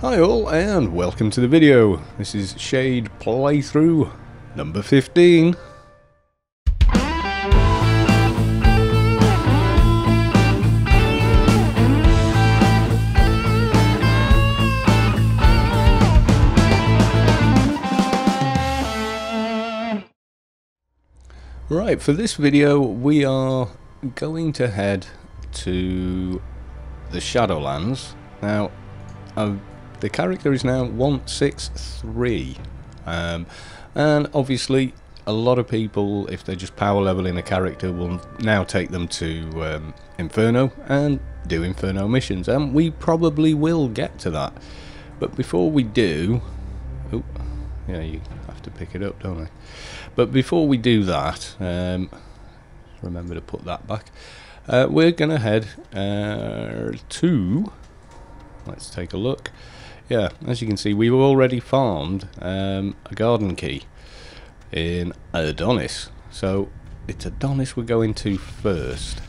Hi all and welcome to the video. This is Shade playthrough number 15. Right, for this video we are going to head to the Shadowlands. Now the character is now 163, and obviously a lot of people, if they're just power leveling a character, will now take them to Inferno and do Inferno missions, and we probably will get to that. But before we do, oh yeah, you have to pick it up, don't I? But before we do that, remember to put that back. We're gonna head to, let's take a look. Yeah, as you can see, we've already farmed a garden key in Adonis. So it's Adonis we're going to first.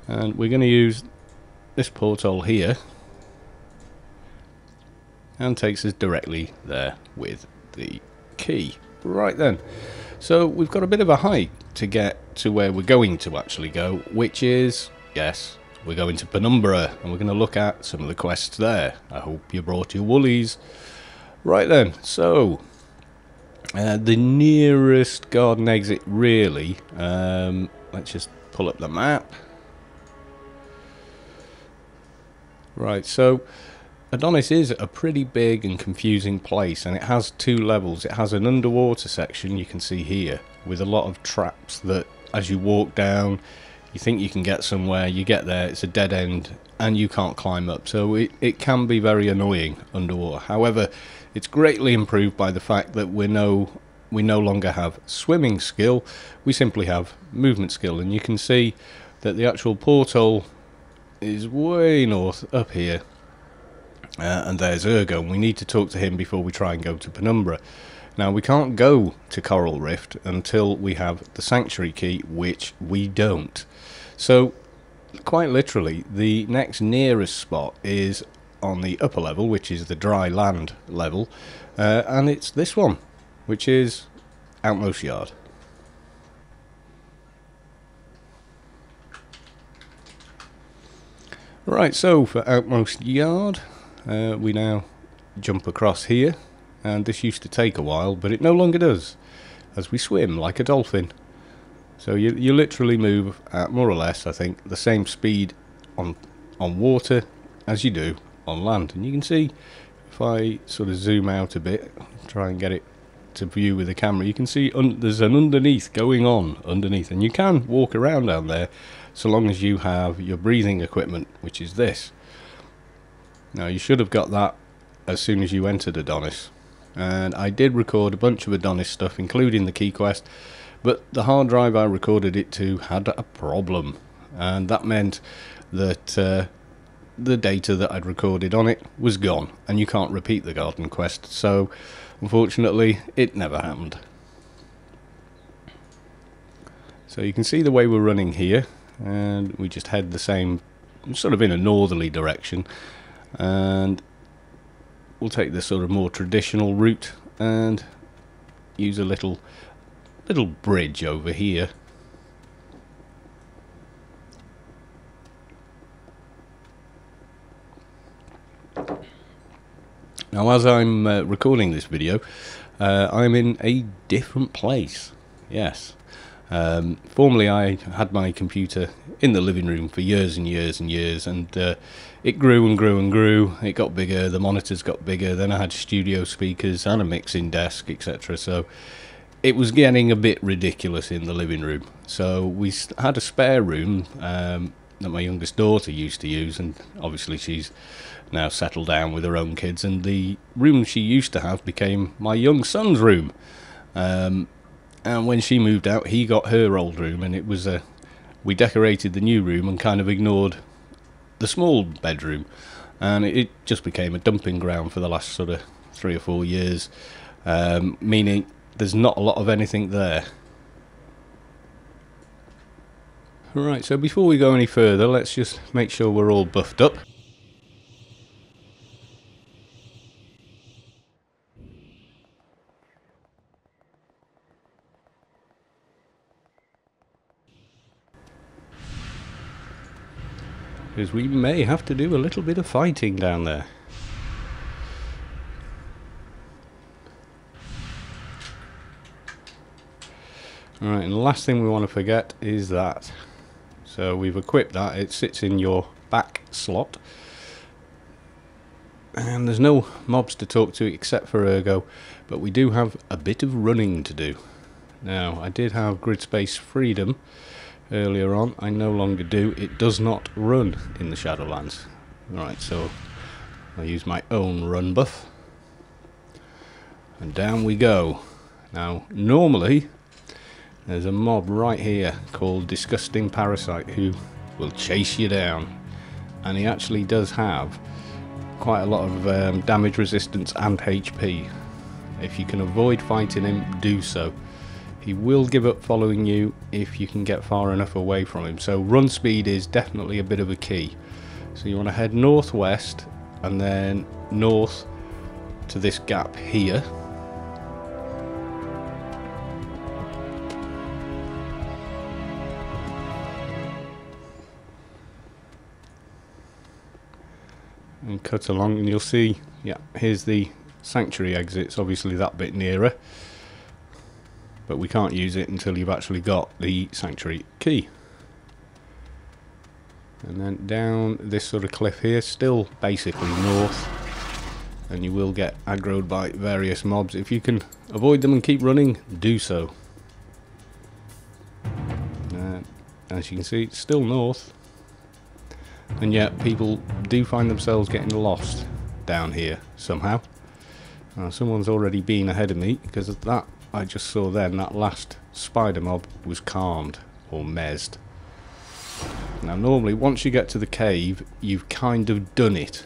And we're going to use this porthole here, and takes us directly there with the key. Right then, so we've got a bit of a hike to get to where we're going to actually go, which is, yes, we're going to Penumbra, and we're going to look at some of the quests there. I hope you brought your woolies. Right then, so the nearest garden exit really, let's just pull up the map. Right, so Adonis is a pretty big and confusing place, and it has two levels. It has an underwater section, you can see here, with a lot of traps that as you walk down, you think you can get somewhere, you get there, it's a dead end, and you can't climb up. So it can be very annoying underwater. However, it's greatly improved by the fact that we no longer have swimming skill, we simply have movement skill. And you can see that the actual porthole is way north up here, and there's Ergo, and we need to talk to him before we try and go to Penumbra. Now we can't go to Coral Rift until we have the Sanctuary key, which we don't. So quite literally the next nearest spot is on the upper level, which is the dry land level, and it's this one, which is Outmost Yard. Right, so for Outmost Yard, we now jump across here, and this used to take a while, but it no longer does, as we swim like a dolphin. So you literally move at more or less, I think, the same speed on water as you do on land. And you can see, if I sort of zoom out a bit, try and get it to view with the camera, you can see there's an underneath going on underneath, and you can walk around down there so long as you have your breathing equipment, which is this. Now you should have got that as soon as you entered Adonis, and I did record a bunch of Adonis stuff, including the key quest, but the hard drive I recorded it to had a problem, and that meant that the data that I'd recorded on it was gone, and you can't repeat the garden quest. So unfortunately it never happened. So you can see the way we're running here, and we just head the same, sort of in a northerly direction, and we'll take this sort of more traditional route and use a little bridge over here. Now as I'm recording this video, I'm in a different place. Yes. Formerly I had my computer in the living room for years and years and years, and it grew and grew and grew. It got bigger, the monitors got bigger, then I had studio speakers and a mixing desk, etc. So it was getting a bit ridiculous in the living room. So we had a spare room that my youngest daughter used to use, and obviously she's now settled down with her own kids, and the room she used to have became my young son's room. And when she moved out, he got her old room, and it was we decorated the new room and kind of ignored the small bedroom, and it just became a dumping ground for the last sort of 3 or 4 years, meaning there's not a lot of anything there. Right, so before we go any further, let's just make sure we're all buffed up. Because we may have to do a little bit of fighting down there. Alright, and the last thing we want to forget is that. So we've equipped that, it sits in your back slot. And there's no mobs to talk to except for Ergo, but we do have a bit of running to do. Now, I did have grid space freedom earlier on, I no longer do. It does not run in the Shadowlands. Alright, so I'll use my own run buff. And down we go. Now, normally, there's a mob right here called Disgusting Parasite who will chase you down. And he actually does have quite a lot of damage resistance and HP. If you can avoid fighting him, do so. He will give up following you if you can get far enough away from him. So run speed is definitely a bit of a key. So you want to head northwest and then north to this gap here. And cut along and you'll see, yeah, here's the sanctuary exit. It's obviously that bit nearer, but we can't use it until you've actually got the sanctuary key. And then down this sort of cliff here, still basically north, and you will get aggroed by various mobs. If you can avoid them and keep running, do so. As you can see, it's still north. And yet people do find themselves getting lost down here somehow. Someone's already been ahead of me because of that. I just saw then that last spider mob was calmed or mesed. Now normally once you get to the cave you've kind of done it.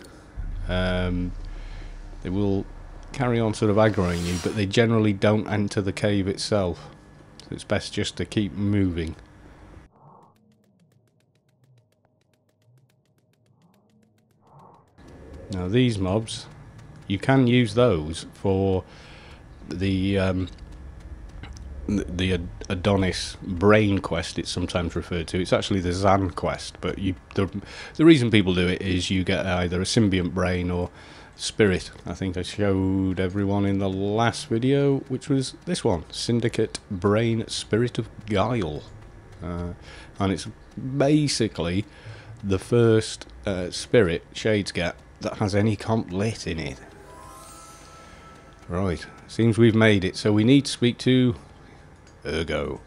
They will carry on sort of aggroing you, but they generally don't enter the cave itself. So it's best just to keep moving. Now these mobs, you can use those for the Adonis brain quest, it's sometimes referred to. It's actually the Zan quest, but the reason people do it is you get either a symbiont brain or spirit. I think I showed everyone in the last video, which was this one, Syndicate Brain Spirit of Guile. And it's basically the first spirit Shades get that has any comp lit in it. Right, seems we've made it, so we need to speak to Ergo.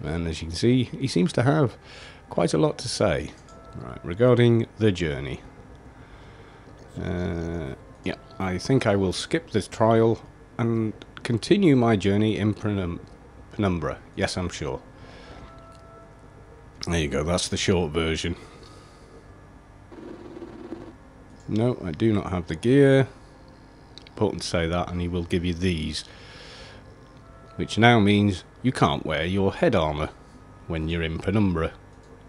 And as you can see, he seems to have quite a lot to say, right, regarding the journey. Yeah, I think I will skip this trial and continue my journey in Penumbra. Yes, I'm sure. There you go, that's the short version. No, I do not have the gear. Important to say that, and he will give you these. Which now means you can't wear your head armour when you're in Penumbra.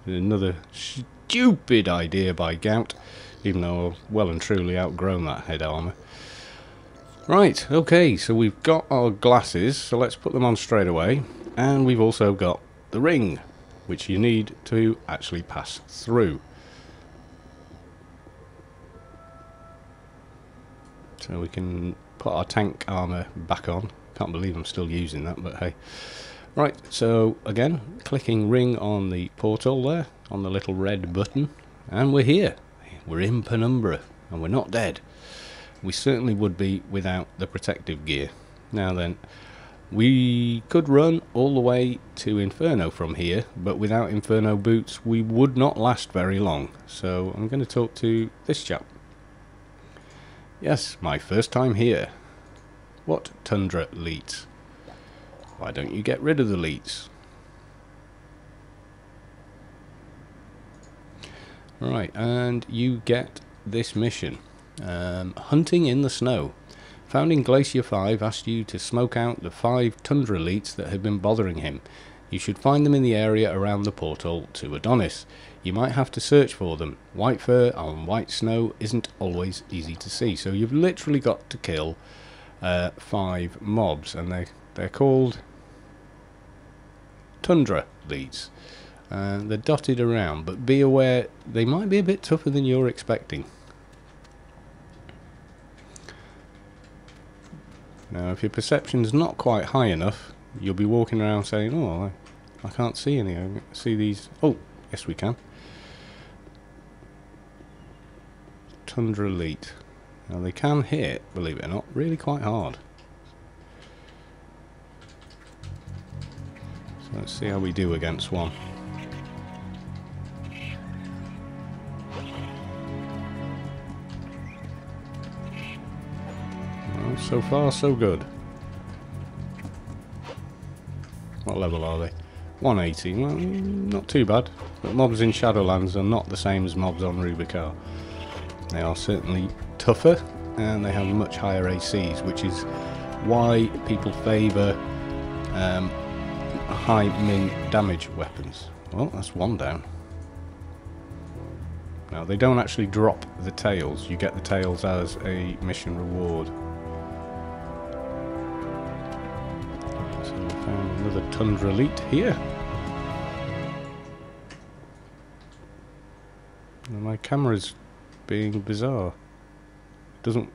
Another stupid idea by Gout, even though I've well and truly outgrown that head armour. Right, okay, so we've got our glasses, so let's put them on straight away. And we've also got the ring, which you need to actually pass through. So we can put our tank armour back on. Can't believe I'm still using that, but hey. Right, so again, clicking ring on the portal there, on the little red button, and we're here. We're in Penumbra, and we're not dead. We certainly would be without the protective gear. Now then, We could run all the way to Inferno from here, but without Inferno boots we would not last very long. So I'm going to talk to this chap. Yes, my first time here. What Tundra leads? Why don't you get rid of the leads? Right, and you get this mission. Hunting in the snow. Found in Glacier 5 asked you to smoke out the 5 Tundra elites that have been bothering him. You should find them in the area around the portal to Adonis. You might have to search for them. White fur on white snow isn't always easy to see, so you've literally got to kill 5 mobs, and they're called Tundra elites. They're dotted around, but be aware they might be a bit tougher than you're expecting. Now, if your perception's not quite high enough, you'll be walking around saying, oh, I can't see any. I see these. Oh, yes we can. Tundra elite. Now, they can hit, believe it or not, really quite hard. So let's see how we do against one. So far, so good. What level are they? 180. Well, not too bad. But mobs in Shadowlands are not the same as mobs on Rubicar. They are certainly tougher, and they have much higher ACs, which is why people favour high min damage weapons. Well, that's one down. Now, they don't actually drop the tails. You get the tails as a mission reward. Another Tundra elite here. My camera's being bizarre. It doesn't...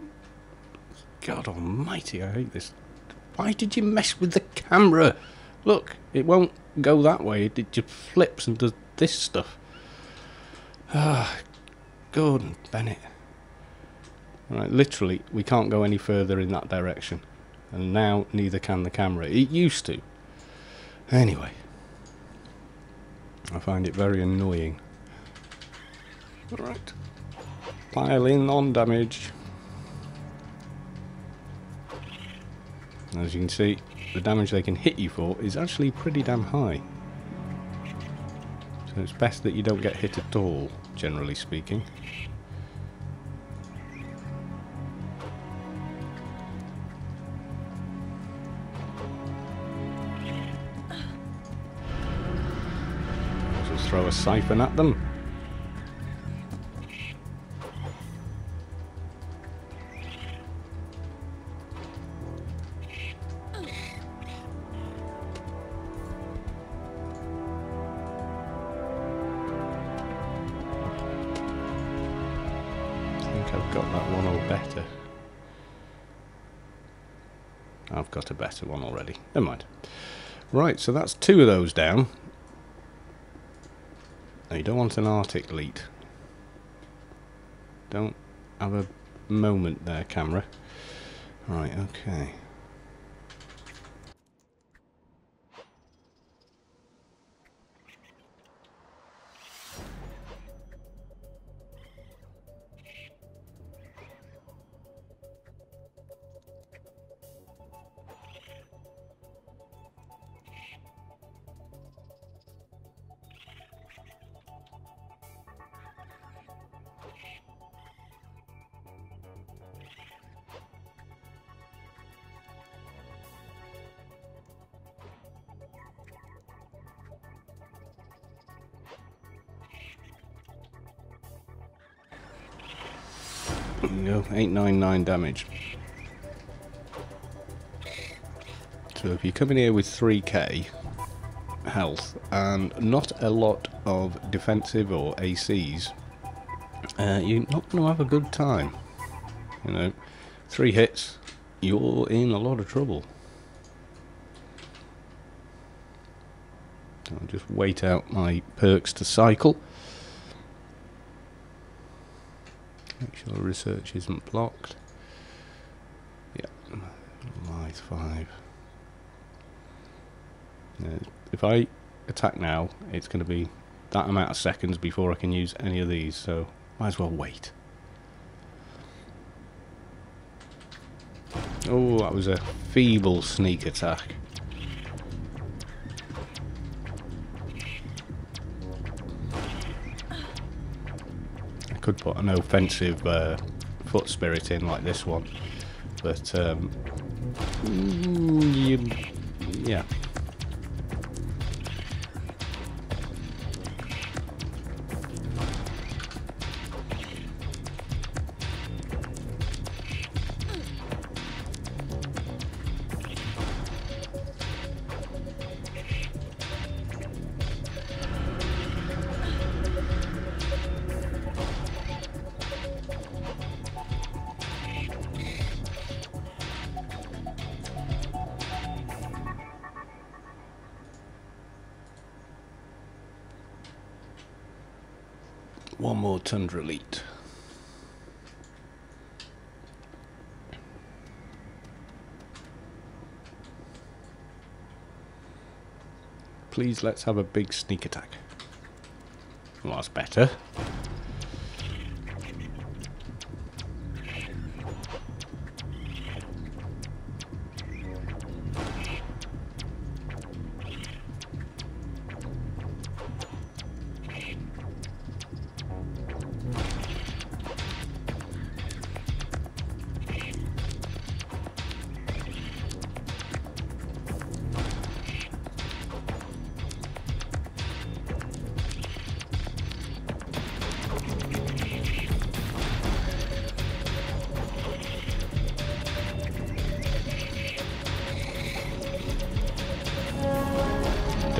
God almighty, I hate this. Why did you mess with the camera? Look, it won't go that way. It just flips and does this stuff. Ah, Gordon Bennett. Right, literally, we can't go any further in that direction. And now neither can the camera. It used to. Anyway, I find it very annoying. Alright, pile in on damage. As you can see, the damage they can hit you for is actually pretty damn high. So it's best that you don't get hit at all, generally speaking. Throw a siphon at them. I think I've got that one or better. I've got a better one already. Never mind. Right, so that's 2 of those down. Now, you don't want an Arctic elite. Don't have a moment there, camera. Right, okay. There you go, 899 damage. So if you come in here with 3k health and not a lot of defensive or ACs, you're not going to have a good time. You know, 3 hits, you're in a lot of trouble. I'll just wait out my perks to cycle. Make sure research isn't blocked. Yeah, Lithe 5. If I attack now, it's going to be that amount of seconds before I can use any of these, so might as well wait. Oh, that was a feeble sneak attack. I could put an offensive foot spirit in like this one, but yeah. One more Tundra Elite. Please, let's have a big sneak attack. Well, that's better.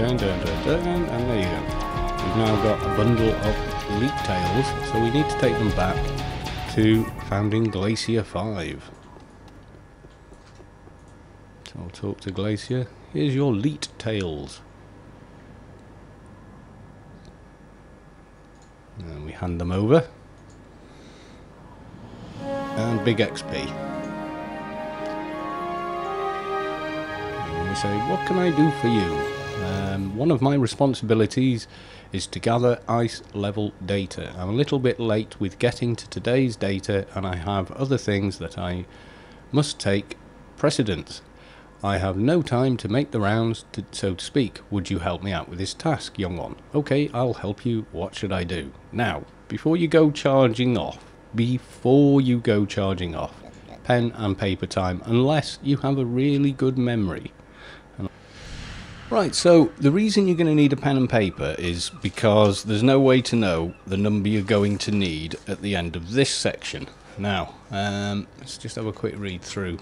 And there you go. We've now got a bundle of elite tails, so we need to take them back to Founding Glacier 5. So I'll talk to Glacier. Here's your elite tails. And we hand them over. And big XP. And we say, what can I do for you? One of my responsibilities is to gather ice level data. I'm a little bit late with getting to today's data, and I have other things that I must take precedence. I have no time to make the rounds, so to speak. Would you help me out with this task, young one? Okay, I'll help you. What should I do? Now, before you go charging off, pen and paper time, unless you have a really good memory. Right, so the reason you're going to need a pen and paper is because there's no way to know the number you're going to need at the end of this section. Now, let's just have a quick read through.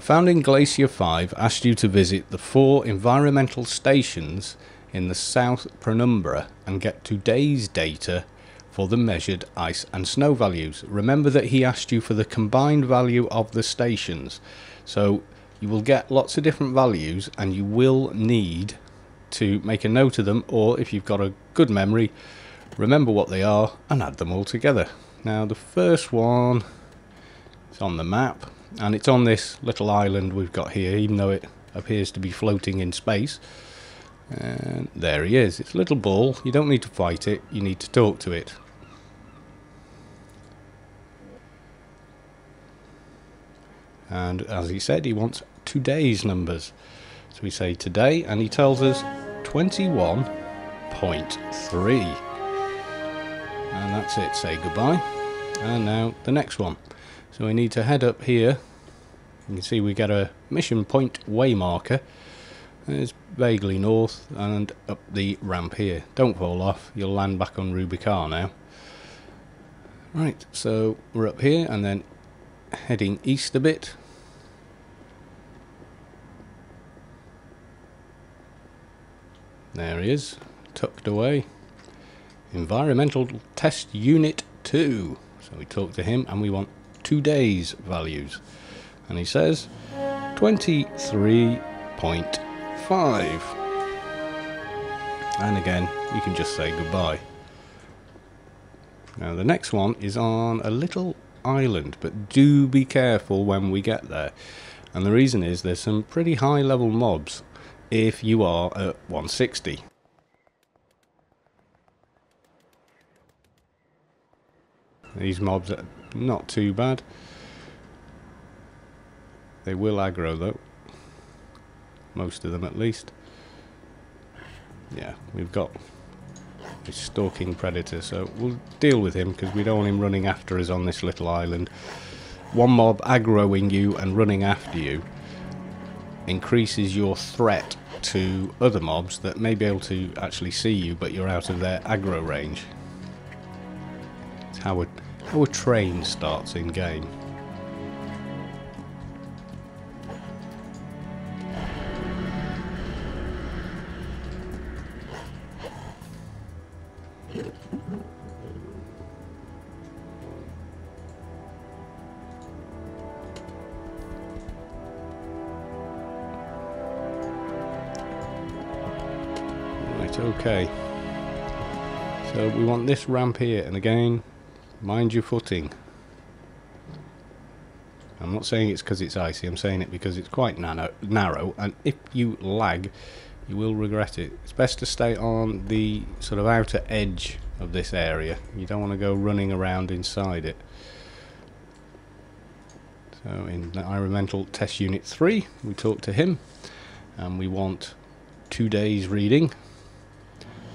Founding Glacier 5 asked you to visit the 4 environmental stations in the South Penumbra and get today's data for the measured ice and snow values. Remember that he asked you for the combined value of the stations. So you will get lots of different values, and you will need to make a note of them, or if you've got a good memory, remember what they are and add them all together. Now the first one is on the map, and it's on this little island we've got here, even though it appears to be floating in space. And there he is. It's a little ball. You don't need to fight it, you need to talk to it. And as he said, he wants today's numbers. So we say today, and he tells us 21.3. And that's it. Say goodbye. And now the next one. So we need to head up here. You can see we get a mission point way marker. It's vaguely north and up the ramp here. Don't fall off. You'll land back on Rubicar now. Right, so we're up here and then heading east a bit. There he is, tucked away. Environmental Test Unit 2. So we talk to him and we want today's values. And he says 23.5. And again, you can just say goodbye. Now the next one is on a little island, but do be careful when we get there. And the reason is there's some pretty high level mobs, if you are at 160. These mobs are not too bad. They will aggro though. Most of them at least. Yeah, we've got this stalking predator, so we'll deal with him because we don't want him running after us on this little island. One mob aggroing you and running after you increases your threat to other mobs that may be able to actually see you, but you're out of their aggro range. It's how a train starts in game. Okay, so we want this ramp here, and again, mind your footing. I'm not saying it's because it's icy, I'm saying it because it's quite narrow, and if you lag, you will regret it. It's best to stay on the sort of outer edge of this area. You don't want to go running around inside it. So in the Environmental Test Unit 3, we talk to him, and we want 2 days reading.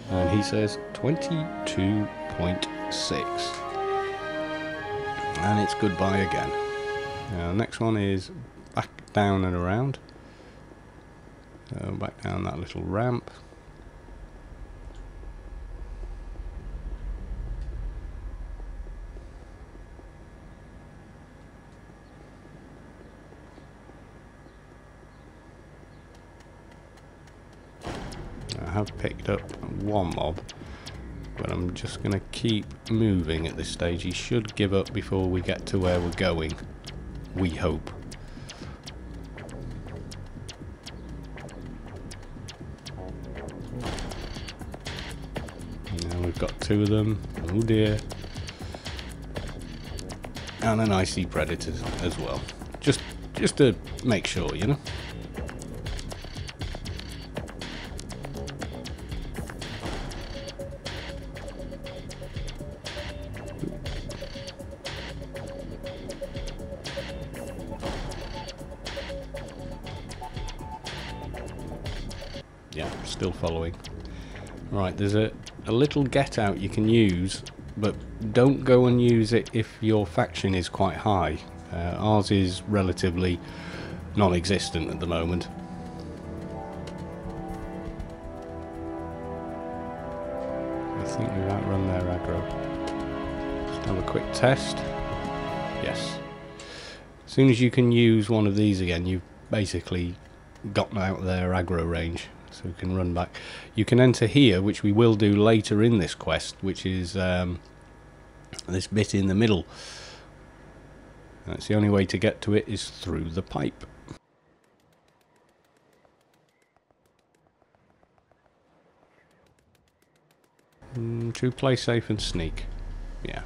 And he says 22.6. And it's goodbye again. Now, next one is back down and around. So back down that little ramp. I have picked up one mob, but I'm just going to keep moving at this stage. He should give up before we get to where we're going, we hope. Now we've got 2 of them, oh dear, and an icy predator as well, just to make sure, you know. Yeah, still following. Right, there's a little get out you can use, but don't go and use it if your faction is quite high. Ours is relatively non-existent at the moment. I think we've outrun their aggro. Just have a quick test. Yes. As soon as you can use one of these again, you've basically gotten out of their aggro range. So we can run back. You can enter here, which we will do later in this quest, which is this bit in the middle. That's the only way to get to it is through the pipe. To play safe and sneak. Yeah.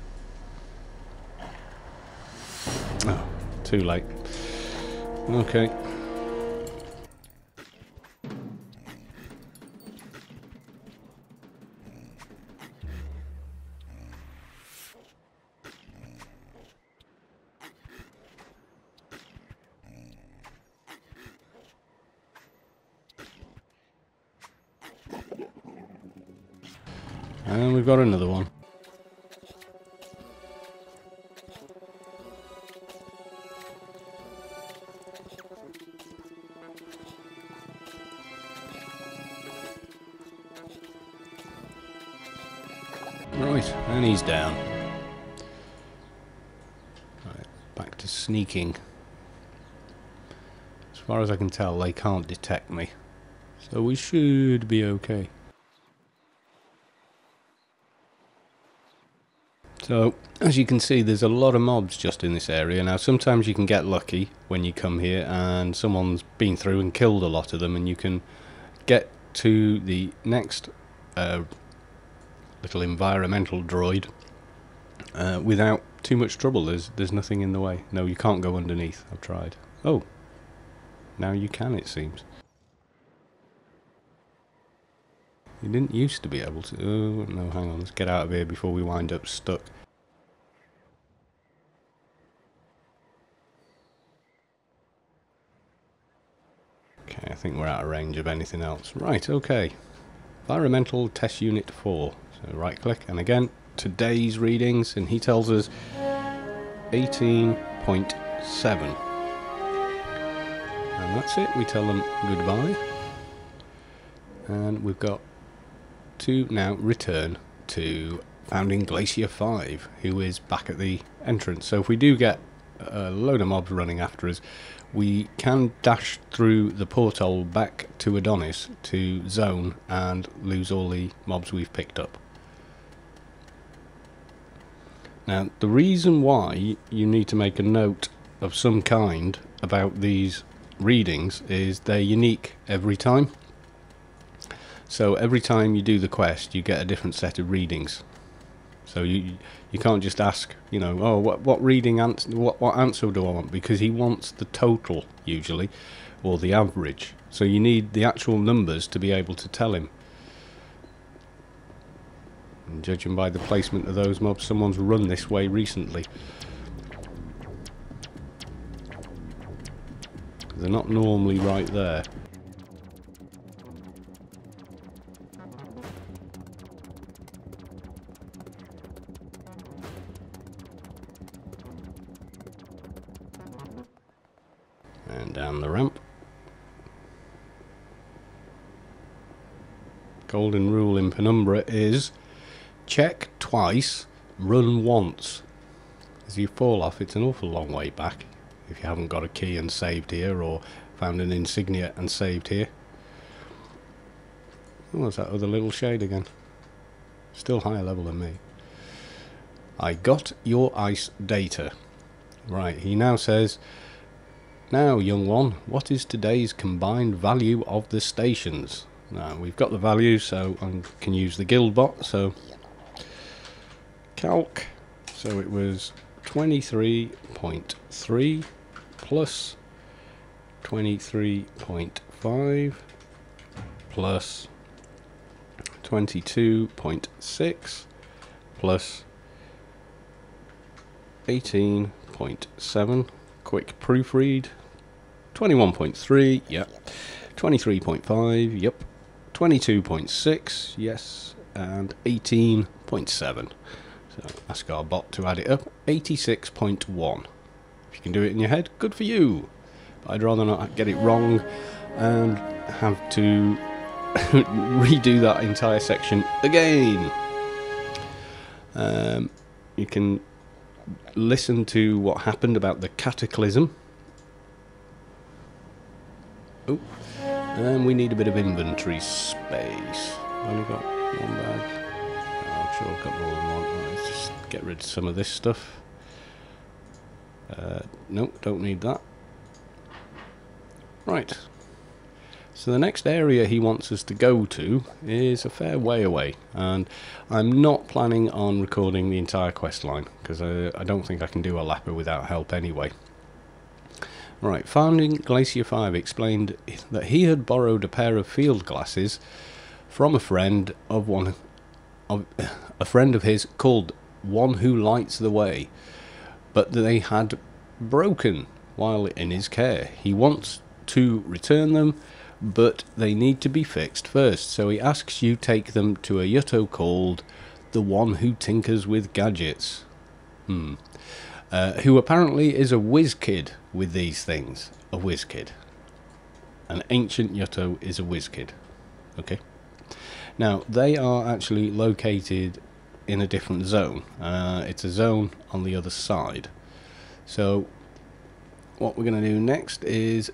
Oh, too late. Okay. And we've got another one. Right, and he's down. Right, back to sneaking. As far as I can tell, they can't detect me. So we should be okay. So, as you can see, there's a lot of mobs just in this area. Now, sometimes you can get lucky when you come here and someone's been through and killed a lot of them, and you can get to the next little environmental droid without too much trouble. There's nothing in the way. No, you can't go underneath. I've tried. Oh, now you can, it seems. You didn't used to be able to. Oh, no, hang on. Let's get out of here before we wind up stuck. Okay, I think we're out of range of anything else. Right, okay. Environmental Test Unit 4. So right click, and again, today's readings, and he tells us 18.7. And that's it. We tell them goodbye. And we've got to now return to Founding Glacier 5, who is back at the entrance. So if we do get a load of mobs running after us, we can dash through the porthole back to Adonis to zone and lose all the mobs we've picked up. Now, the reason why you need to make a note of some kind about these readings is they're unique every time. So every time you do the quest, you get a different set of readings. So you can't just ask, you know, oh, what reading answer, what answer do I want? Because he wants the total usually, or the average. So you need the actual numbers to be able to tell him. And judging by the placement of those mobs, someone's run this way recently. They're not normally right there. And down the ramp. Golden rule in Penumbra is check twice, run once. As you fall off, it's an awful long way back if you haven't got a key and saved here, or found an insignia and saved here. Oh, what's that other little shade again? Still higher level than me. I got your ice data. Right, he now says, now young one, what is today's combined value of the stations? Now we've got the value, so I can use the guild bot. So calc, so it was 23.3 plus 23.5 plus 22.6 plus 18.7. Quick proofread. 21.3, yep. 23.5, yep. 22.6, yes. And 18.7. So ask our bot to add it up. 86.1. If you can do it in your head, good for you. But I'd rather not get it wrong and have to redo that entire section again. You can listen to what happened about the cataclysm. Oh, and we need a bit of inventory space. Only got one bag. Oh, I'm sure I've got more than one. Right, let's just get rid of some of this stuff. Nope, don't need that. Right. So the next area he wants us to go to is a fair way away, and I'm not planning on recording the entire quest line because I don't think I can do a lapper without help anyway. Right, Founding Glacier 5 explained that he had borrowed a pair of field glasses from a friend of his called One Who Lights the Way, but they had broken while in his care. He wants to return them, but they need to be fixed first, so he asks you take them to a Yutto called the One Who Tinkers with Gadgets, who apparently is a whiz kid with these things. A whiz kid. An ancient Yutto is a whiz kid. Okay. Now they are actually located in a different zone. It's a zone on the other side. So what we're going to do next is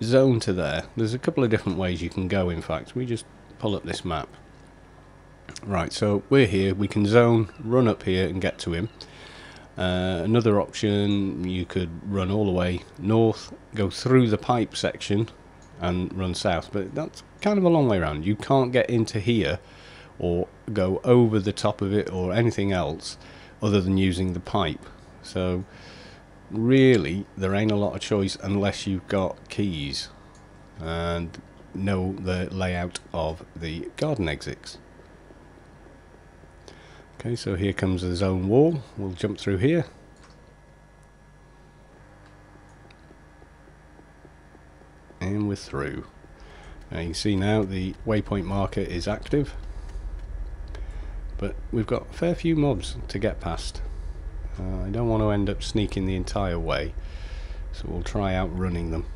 zone to there. There's a couple of different ways you can go, in fact. We just pull up this map. Right, so we're here. We can zone, run up here and get to him. Another option, you could run all the way north, go through the pipe section and run south, but that's kind of a long way around. You can't get into here or go over the top of it or anything else other than using the pipe. So really there ain't a lot of choice unless you've got keys, and know the layout of the garden exits. Okay, so here comes the zone wall. We'll jump through here. And we're through. You can see now the waypoint marker is active. But we've got a fair few mobs to get past. I don't want to end up sneaking the entire way, so we'll try outrunning them.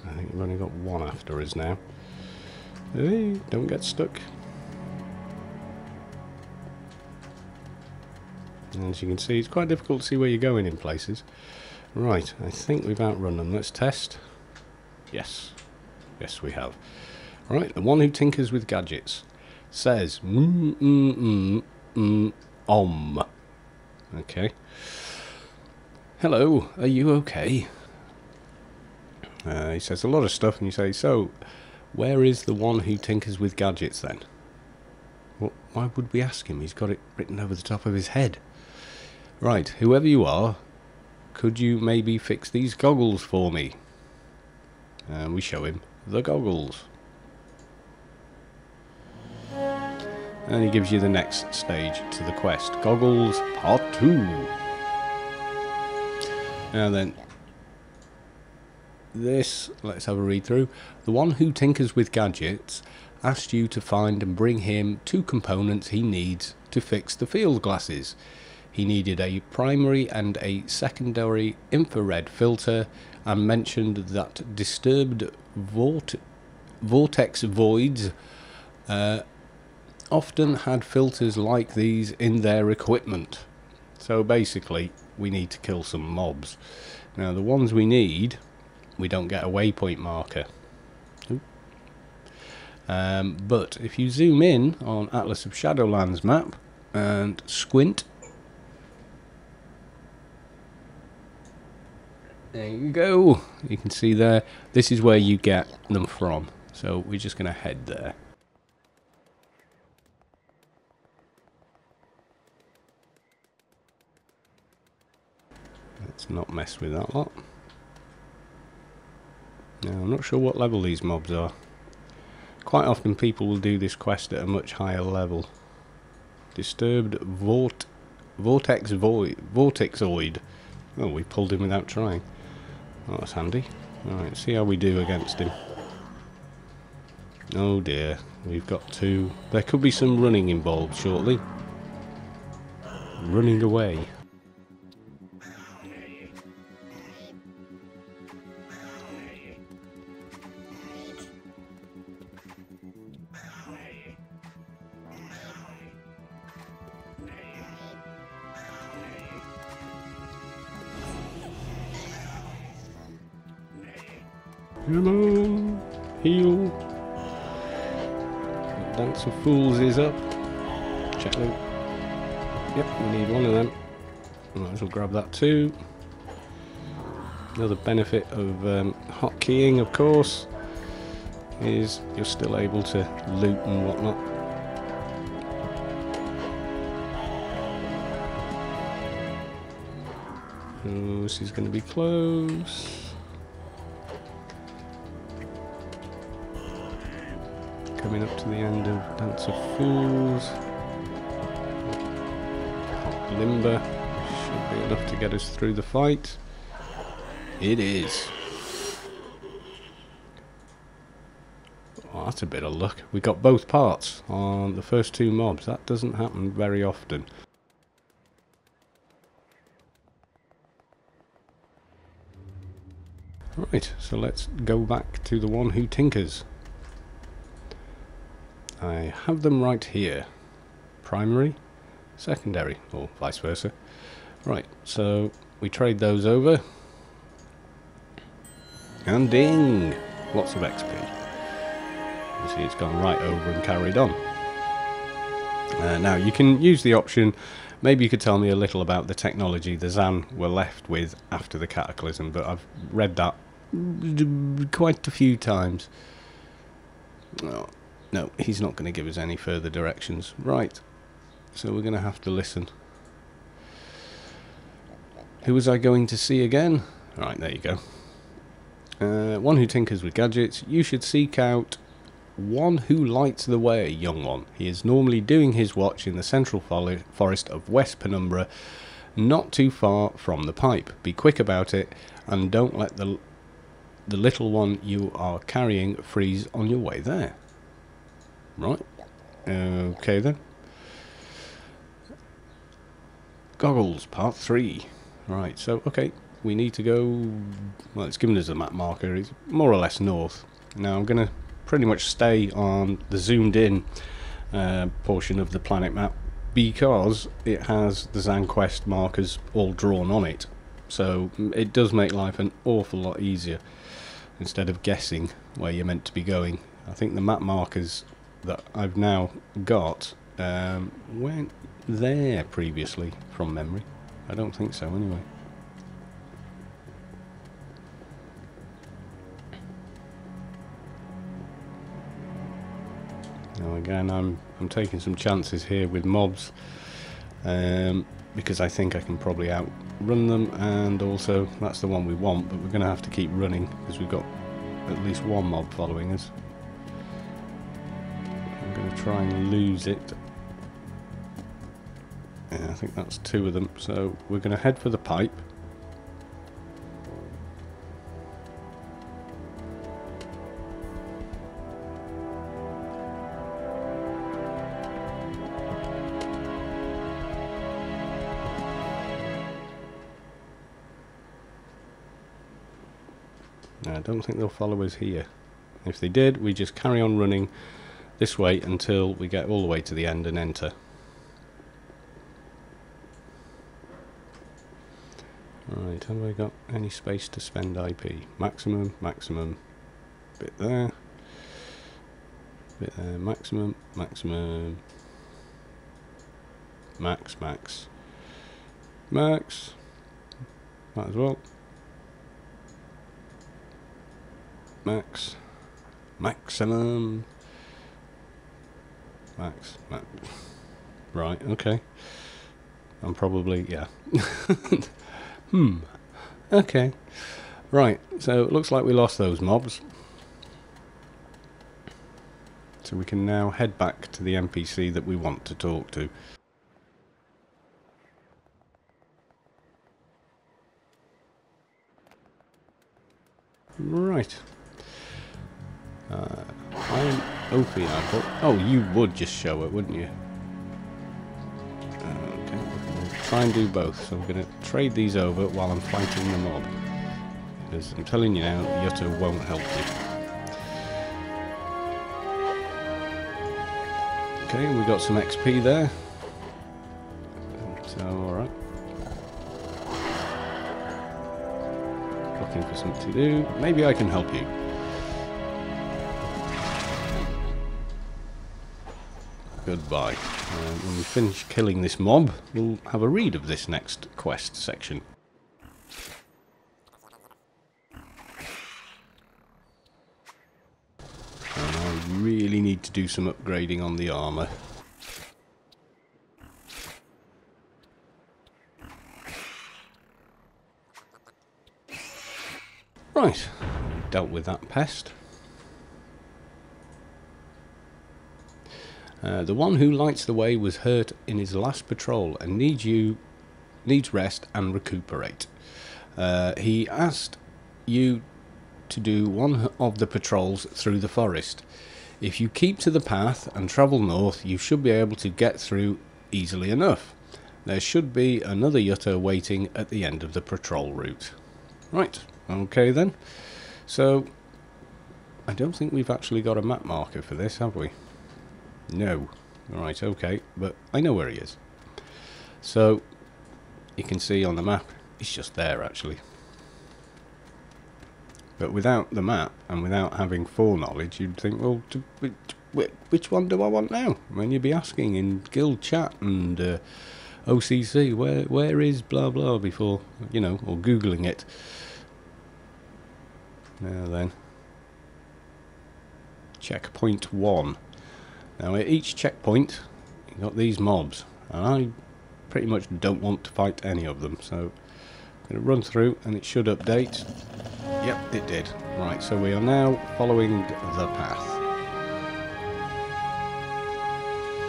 I think we've only got one after us now. Hey, don't get stuck. And as you can see, it's quite difficult to see where you're going in places. Right, I think we've outrun them. Let's test. Yes. Yes, we have. Right, the one who tinkers with gadgets says Okay. Hello, are you okay? He says a lot of stuff, and you say, so, where is the one who tinkers with gadgets then? Well, why would we ask him? He's got it written over the top of his head. Right, whoever you are, could you maybe fix these goggles for me? And we show him the goggles. And he gives you the next stage to the quest. Goggles Part 2. Now then, this, let's have a read through. The one who tinkers with gadgets asked you to find and bring him 2 components he needs to fix the field glasses. He needed a primary and a secondary infrared filter, and mentioned that disturbed vortex voids often had filters like these in their equipment. So basically, we need to kill some mobs. Now, the ones we need, we don't get a waypoint marker. But if you zoom in on Atlas of Shadowlands map and squint, there you go. You can see there, this is where you get them from. So we're just going to head there. Let's not mess with that lot. Now, I'm not sure what level these mobs are. Quite often people will do this quest at a much higher level. Disturbed vortexoid. Oh, we pulled him without trying. Oh, that's handy. Alright, see how we do against him. Oh dear, we've got 2. There could be some running involved shortly. Running away. Come on, heal. Dance of Fools is up. Check them. Yep, we need one of them. Might as well grab that too. Another benefit of hotkeying, of course, is you're still able to loot and whatnot. Oh, this is going to be close. Coming up to the end of Dance of Fools. Hot Limber should be enough to get us through the fight. It is. Oh, that's a bit of luck. We got both parts on the first 2 mobs. That doesn't happen very often. Right, so let's go back to the one who tinkers. I have them right here. Primary, secondary, or vice versa. Right, so we trade those over. And ding! Lots of XP. You see it's gone right over and carried on. Now you can use the option, maybe you could tell me a little about the technology the Zan were left with after the Cataclysm, but I've read that quite a few times. Oh. No, he's not going to give us any further directions. Right, so we're going to have to listen. Who was I going to see again? Right, there you go. One who tinkers with gadgets. You should seek out one who lights the way, young one. He is normally doing his watch in the central forest of West Penumbra, not too far from the pipe. Be quick about it, and don't let the little one you are carrying freeze on your way there. Right. Okay then. Goggles, part 3. Right, so, okay. We need to go... Well, it's given us a map marker. It's more or less north. Now, I'm going to pretty much stay on the zoomed in portion of the planet map because it has the ZanQuest markers all drawn on it. So, it does make life an awful lot easier instead of guessing where you're meant to be going. I think the map markers that I've now got went there previously from memory. I don't think so anyway. Now again, I'm taking some chances here with mobs because I think I can probably outrun them, and also that's the one we want, but we're going to have to keep running because we've got at least one mob following us. I'm going to try and lose it. Yeah, I think that's 2 of them, so we're going to head for the pipe. I don't think they'll follow us here. If they did, we just carry on running this way until we get all the way to the end and enter. Right, have I got any space to spend IP? Maximum, maximum, bit there, maximum, maximum, max, max, max, might as well. Max, maximum, max, max. Right, okay. I'm probably, yeah. Okay. Right, so it looks like we lost those mobs. So we can now head back to the NPC that we want to talk to. Right. I'm OP, I thought. Oh, you would just show it, wouldn't you? Okay, we'll try and do both. So I'm going to trade these over while I'm fighting the mob. Because I'm telling you now, Yutto won't help you. Okay, we got some XP there. So, alright. Looking for something to do. Maybe I can help you. Goodbye. When we finish killing this mob, we'll have a read of this next quest section. And I really need to do some upgrading on the armour. Right, dealt with that pest. The one who lights the way was hurt in his last patrol and needs rest and recuperate. He asked you to do one of the patrols through the forest. If you keep to the path and travel north, you should be able to get through easily enough. There should be another Yutto waiting at the end of the patrol route. Right, okay then. So, I don't think we've actually got a map marker for this, have we? No. Right, okay, but I know where he is. So, you can see on the map, he's just there actually. But without the map, and without having foreknowledge, you'd think, well, which one do I want now? When you'd be asking in guild chat and OCC, where is blah blah before, you know, or Googling it. Now then. Checkpoint 1. Now at each checkpoint you've got these mobs, and I pretty much don't want to fight any of them, so I'm going to run through and it should update. Yep, it did. Right, so we are now following the path.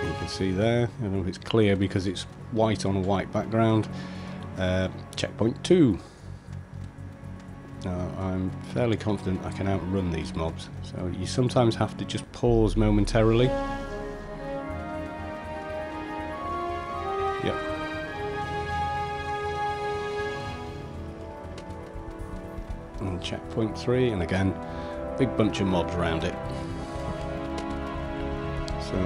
You can see there, I don't know if it's clear because it's white on a white background. Checkpoint 2. Now I'm fairly confident I can outrun these mobs, so you sometimes have to just pause momentarily. Yep. And checkpoint 3, and again, big bunch of mobs around it. So,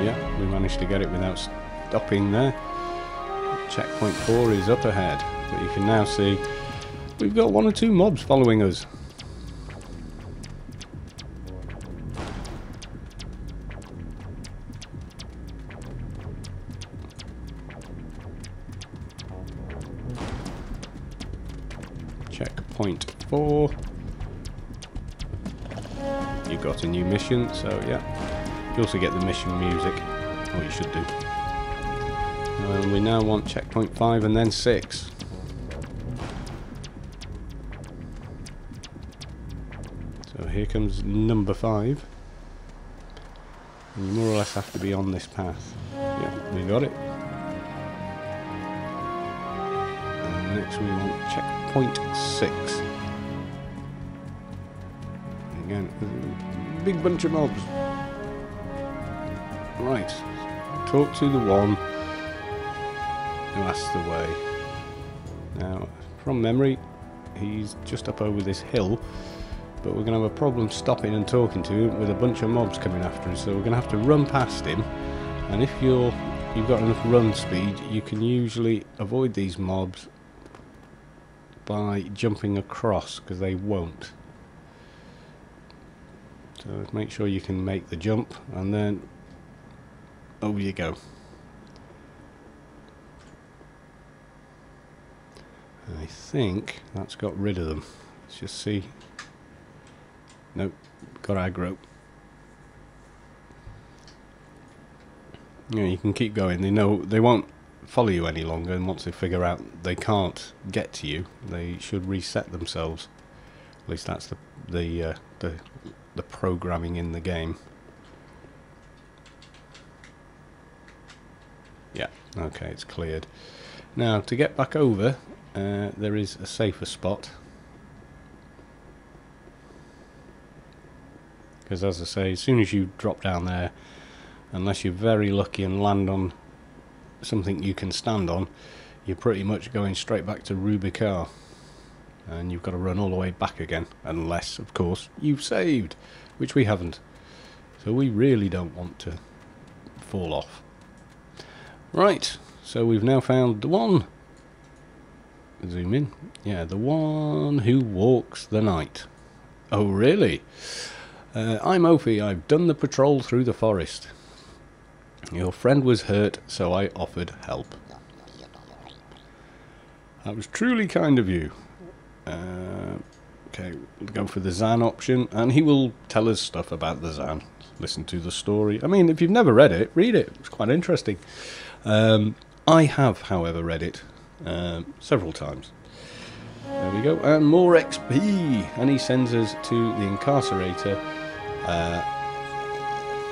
yeah, we managed to get it without stopping there. Checkpoint 4 is up ahead, but you can now see we've got 1 or 2 mobs following us. Checkpoint 4. You got a new mission, so yeah. You also get the mission music, or you should do. And we now want checkpoint 5 and then 6. So here comes number 5. And you more or less have to be on this path. Yeah, we got it. And next we want checkpoint 6. Again, big bunch of mobs. Right, talk to the one who asked the way. Now, from memory, he's just up over this hill, but we're going to have a problem stopping and talking to him with a bunch of mobs coming after us, so we're going to have to run past him. And if you've got enough run speed, you can usually avoid these mobs by jumping across, because they won't. So make sure you can make the jump, and then over you go. I think that's got rid of them. Let's just see. Nope, got aggro. Yeah, you can keep going. They know they won't follow you any longer, and once they figure out they can't get to you, they should reset themselves. At least that's the programming in the game. Yeah, okay, it's cleared. Now to get back over, there is a safer spot, because as I say, as soon as you drop down there, unless you're very lucky and land on something you can stand on, you're pretty much going straight back to Rubicar, and you've got to run all the way back again, unless of course you've saved, which we haven't, so we really don't want to fall off. Right, so we've now found the one. Zoom in. Yeah, the one who walks the night. Oh, really? I'm Ophi. I've done the patrol through the forest. Your friend was hurt, so I offered help. That was truly kind of you. Okay, we'll go for the Zan option, and he will tell us stuff about the Zan. Listen to the story. I mean, if you've never read it, read it. It's quite interesting. I have, however, read it several times. There we go, and more XP, and he sends us to the incarcerator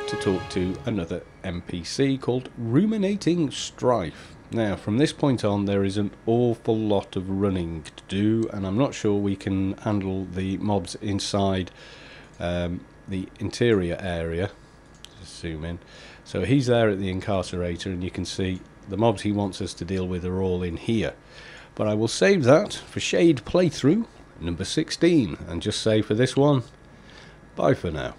to talk to another NPC called Ruminating Strife. Now, from this point on, there is an awful lot of running to do, and I'm not sure we can handle the mobs inside the interior area. Just zoom in. So he's there at the incarcerator, and you can see the mobs he wants us to deal with are all in here. But I will save that for Shade Playthrough number 16, and just say for this one, bye for now.